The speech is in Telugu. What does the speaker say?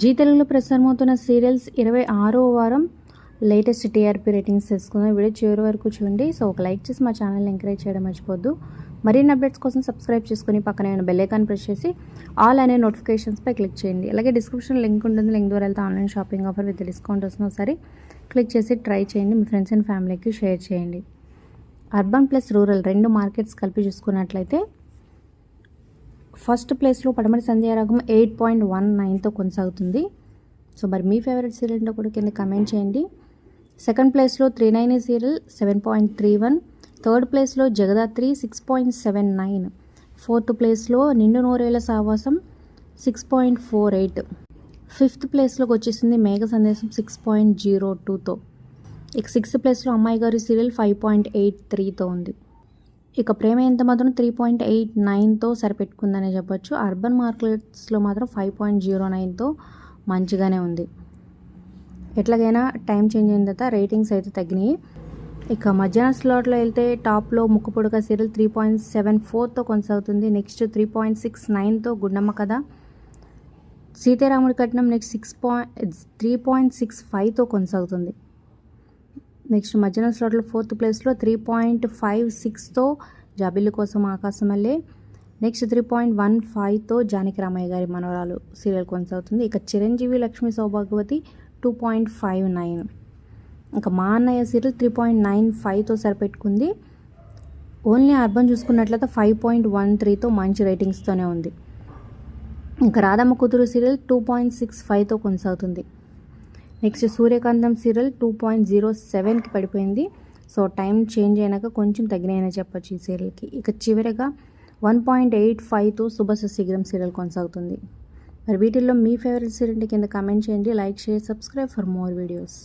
జీ తెలుగులో ప్రసారమవుతున్న సీరియల్స్ 26వ వారం లేటెస్ట్ టీఆర్పీ రేటింగ్స్ తెలుసుకుందాం. వీడియో చివరి వరకు చూడండి. సో ఒక లైక్ చేసి మా ఛానల్ని ఎంకరేజ్ చేయడం మర్చిపోద్దు. మరిన్ని అప్డేట్స్ కోసం సబ్స్క్రైబ్ చేసుకుని పక్కన ఉన్న బెల్ ఐకాన్ ప్రెస్ చేసి ఆల్ అనే నోటిఫికేషన్స్పై క్లిక్ చేయండి. అలాగే డిస్క్రిప్షన్ లింక్ ఉంటుంది. లింక్ ద్వారా వెళ్తే online shopping offer with discount వస్తుంది. ఒకసారి క్లిక్ చేసి ట్రై చేయండి. మీ ఫ్రెండ్స్ అండ్ ఫ్యామిలీకి షేర్ చేయండి. అర్బన్ ప్లస్ రూరల్ రెండు మార్కెట్స్ కలిపి చూసుకున్నట్లయితే ఫస్ట్ ప్లేస్లో పడమటి సంధ్యారాగం 8.19తో కొనసాగుతుంది. సో మరి మీ ఫేవరెట్ సీరియల్ ఏంటో కూడా కింద కమెంట్ చేయండి. సెకండ్ ప్లేస్లో 390 సీరియల్ 7.31, థర్డ్ ప్లేస్లో జగదాత్రి 6.79, ఫోర్త్ ప్లేస్లో నిండు నూరేళ్ల సావాసం 6.48, ఫిఫ్త్ ప్లేస్లోకి వచ్చేసింది మేఘ సందేశం 6.02తో. ఇక సిక్స్త్ ప్లేస్లో అమ్మాయి గారి సీరియల్ 5.83తో ఉంది. ఇక ప్రేమ ఎంత మాత్రం 3.89తో సరిపెట్టుకుందనే చెప్పొచ్చు. అర్బన్ మార్కెట్స్లో మాత్రం 5.09తో మంచిగానే ఉంది. ఎట్లాగైనా టైం చేంజ్ అయిన తర్వాత రేటింగ్స్ అయితే తగ్గినాయి. ఇక మధ్యాహ్నం స్లాట్లో వెళ్తే టాప్లో ముక్కుపుడక సీరియల్ 3.74తో కొనసాగుతుంది. నెక్స్ట్ 3.69తో గుండమ్మ కథ, సీతారాముడి కట్నం నెక్స్ట్ 3.65తో కొనసాగుతుంది. నెక్స్ట్ మధ్యాహ్నం స్లాట్లో ఫోర్త్ ప్లేస్లో 3.56తో జాబిల్లి కోసం ఆకాశమల్లే, నెక్స్ట్ 3.15తో జానకి రామయ్య గారి మనవరాలు సీరియల్ కొనసాగుతుంది. ఇక చిరంజీవి లక్ష్మీ సౌభాగ్యవతి 2.59, ఇంకా మా అన్నయ్య సీరియల్ 3.95తో సరిపెట్టుకుంది. ఓన్లీ అర్బన్ చూసుకున్నట్లయితే 5.13తో మంచి రేటింగ్స్తోనే ఉంది. ఇంకా రాధమ్మ కూతురు సీరియల్ 2.65తో కొనసాగుతుంది. నెక్స్ట్ సూర్యకాంతం సీరియల్ 2.07కి పడిపోయింది. సో టైం చేంజ్ అయినాక కొంచెం తగ్గినాయని చెప్పొచ్చు ఈ సీరియల్కి. ఇక చివరిగా 1.85తో శుభ శీఘ్రం సీరియల్ కొనసాగుతుంది. మరి వీటిల్లో మీ ఫేవరెట్ సీరియల్ కింద కామెంట్ చేయండి. Like, share, subscribe for more videos.